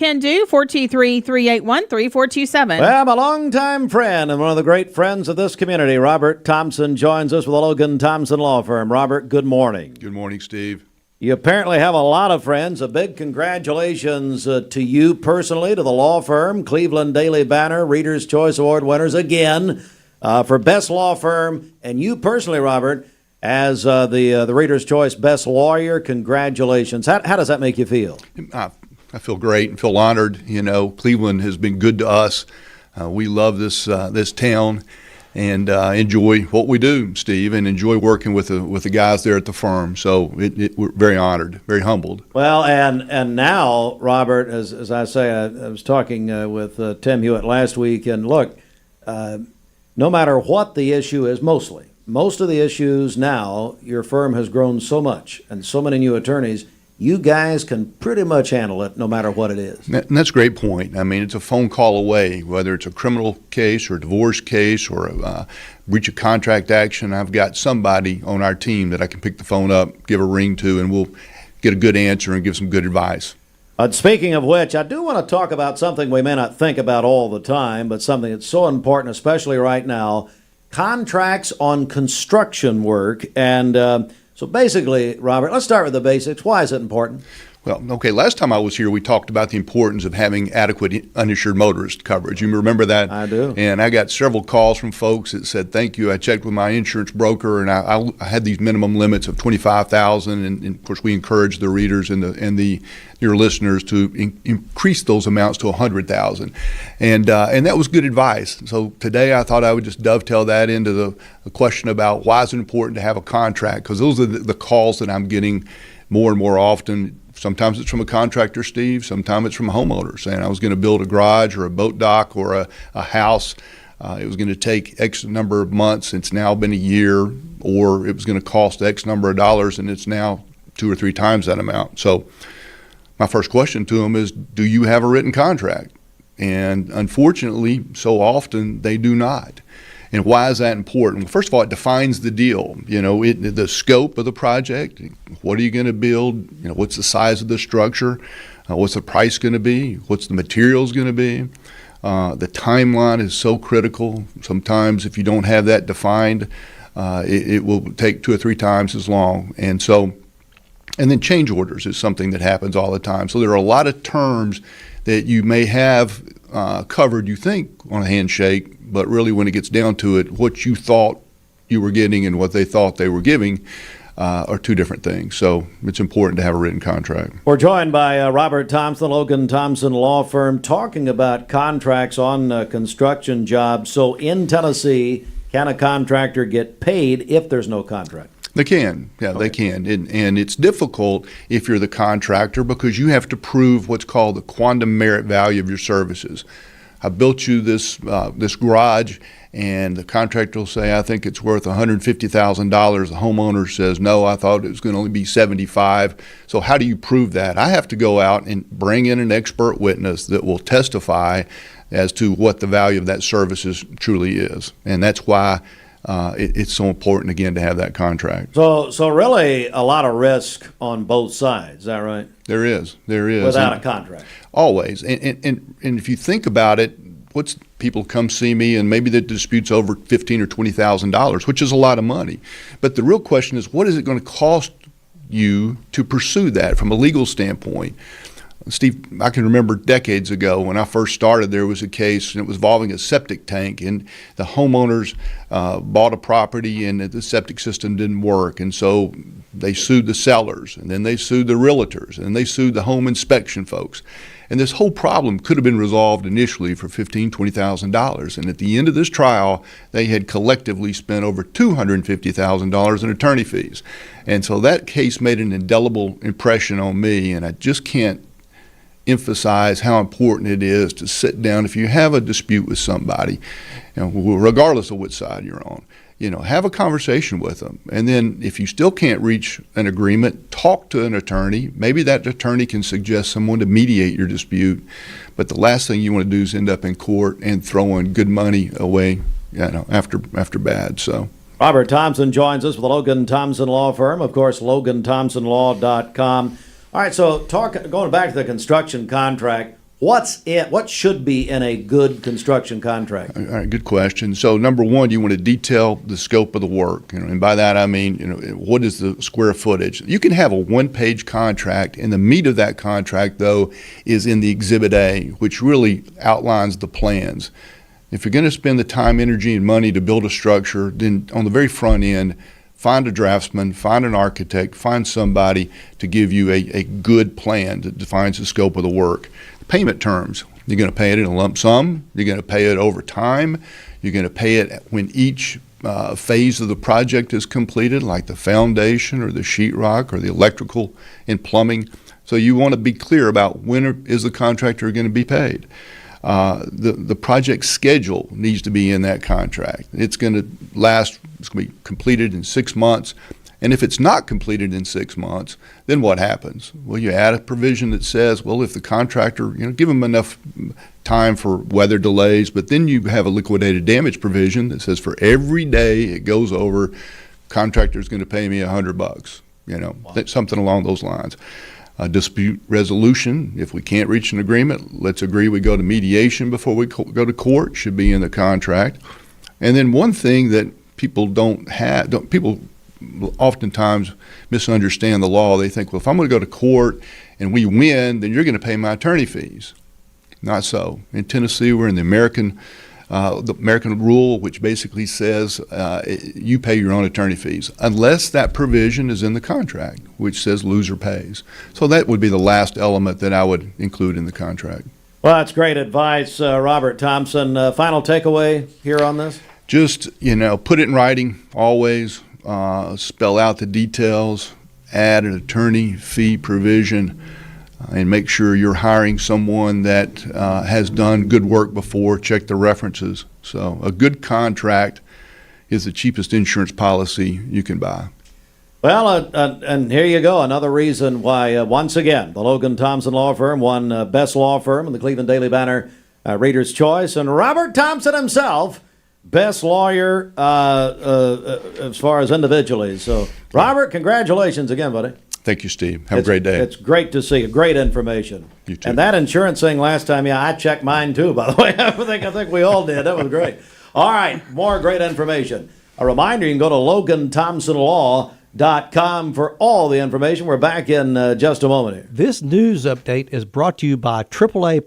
Can do 423-381-3427. Well, my longtime friend and one of the great friends of this community, Robert Thompson, joins us with the Logan Thompson Law Firm. Robert, good morning. Good morning, Steve. You apparently have a lot of friends. A big congratulations to you personally, to the law firm, Cleveland Daily Banner, Reader's Choice Award winners again for Best Law Firm, and you personally, Robert, as the Reader's Choice Best Lawyer. Congratulations. How does that make you feel? I feel great and feel honored. You know, Cleveland has been good to us. We love this town and enjoy what we do, Steve, and enjoy working with the guys there at the firm. So we're very honored, very humbled. Well, and now, Robert, as I say, I was talking with Tim Hewitt last week, and look, no matter what the issue is, most of the issues now, your firm has grown so much and so many new attorneys, you guys can pretty much handle it no matter what it is. And that's a great point. I mean, it's a phone call away, whether it's a criminal case or a divorce case or a breach of contract action. I've got somebody on our team that I can pick the phone up, give a ring to, and we'll get a good answer and give some good advice. Speaking of which, I do want to talk about something we may not think about all the time, but something that's so important, especially right now, contracts on construction work. And so basically, Robert, let's start with the basics. Why is it important? Well, okay, last time I was here, we talked about the importance of having adequate uninsured motorist coverage. You remember that? I do. And I got several calls from folks that said, thank you. I checked with my insurance broker, and I had these minimum limits of $25,000. And of course, we encourage the readers and your listeners to increase those amounts to $100,000. And that was good advice. So today I thought I would just dovetail that into the question about why is it important to have a contract, because those are the calls that I'm getting more and more often. Sometimes it's from a contractor, Steve. Sometimes it's from a homeowner saying I was going to build a garage or a boat dock or a house. It was going to take X number of months. It's now been a year, or it was going to cost X number of dollars, and it's now 2 or 3 times that amount. So my first question to them is, do you have a written contract? And unfortunately, so often they do not. And why is that important? Well, first of all, it defines the deal. You know, the scope of the project. What are you going to build? You know, what's the size of the structure? What's the price going to be? What's the materials going to be? The timeline is so critical. Sometimes, if you don't have that defined, it will take 2 or 3 times as long. And then change orders is something that happens all the time. So there are a lot of terms that you may have covered, you think, on a handshake, but really when it gets down to it, what you thought you were getting and what they thought they were giving are 2 different things. So it's important to have a written contract. We're joined by Robert Thompson, Logan Thompson Law Firm, talking about contracts on construction jobs. So in Tennessee, can a contractor get paid if there's no contract? They can, yeah, okay. They can, and it's difficult if you're the contractor because you have to prove what's called the quantum merit value of your services. I built you this garage, and the contractor will say, I think it's worth $150,000. The homeowner says, no, I thought it was going to only be $75,000. So how do you prove that? I have to go out and bring in an expert witness that will testify as to what the value of that services truly is, and that's why it's so important, again, to have that contract. So really a lot of risk on both sides, is that right? There is. Without a contract. Always. And if you think about it, people come see me and maybe the dispute's over $15,000 or $20,000, which is a lot of money. But the real question is, what is it going to cost you to pursue that from a legal standpoint? Steve, I can remember decades ago when I first started, there was a case and it was involving a septic tank, and the homeowners bought a property and the septic system didn't work, and so they sued the sellers, and then they sued the realtors, and they sued the home inspection folks. And this whole problem could have been resolved initially for $15,000, $20,000. And at the end of this trial, they had collectively spent over $250,000 in attorney fees. And so that case made an indelible impression on me, and I just can't emphasize how important it is to sit down if you have a dispute with somebody, regardless of which side you're on. Have a conversation with them. And then if you still can't reach an agreement, talk to an attorney. Maybe that attorney can suggest someone to mediate your dispute. But the last thing you want to do is end up in court and throwing good money away, after bad. So Robert Thompson joins us with the Logan Thompson Law Firm, of course, LoganThompsonLaw.com. All right, so going back to the construction contract, What should be in a good construction contract? All right, good question. So number one, you want to detail the scope of the work, and by that I mean, what is the square footage? You can have a one-page contract, and the meat of that contract, though, is in the Exhibit A, which really outlines the plans. If you're going to spend the time, energy, and money to build a structure, then on the very front end, find a draftsman, find an architect, find somebody to give you a good plan that defines the scope of the work. Payment terms. You're going to pay it in a lump sum. You're going to pay it over time. You're going to pay it when each phase of the project is completed, like the foundation or the sheetrock or the electrical and plumbing. So you want to be clear about when is the contractor going to be paid. The project schedule needs to be in that contract. It's going to be completed in 6 months. And if it's not completed in 6 months, then what happens? Well, you add a provision that says, well, if the contractor, give them enough time for weather delays, but then you have a liquidated damage provision that says for every day it goes over, contractor's going to pay me $100, wow. Something along those lines. Dispute resolution, if we can't reach an agreement, let's agree we go to mediation before we go to court, should be in the contract. And then one thing that people people oftentimes misunderstand the law. They think, well, if I'm going to go to court and we win, then you're going to pay my attorney fees. Not so. In Tennessee, we're in the American rule, which basically says you pay your own attorney fees, unless that provision is in the contract, which says loser pays. So that would be the last element that I would include in the contract. Well, that's great advice, Robert Thompson. Final takeaway here on this? Just, put it in writing always. Spell out the details, add an attorney fee provision, and make sure you're hiring someone that has done good work before. Check the references. So a good contract is the cheapest insurance policy you can buy. Well, and here you go. Another reason why, once again, the Logan Thompson Law Firm won Best Law Firm in the Cleveland Daily Banner Reader's Choice, and Robert Thompson himself Best lawyer as far as individually. So, Robert, congratulations again, buddy. Thank you, Steve. Have a great day. It's great to see you. Great information. You too. And that insurance thing last time, I checked mine too, by the way. I think we all did. That was great. All right, more great information. A reminder, you can go to LoganThompsonLaw.com for all the information. We're back in just a moment here. This news update is brought to you by AAA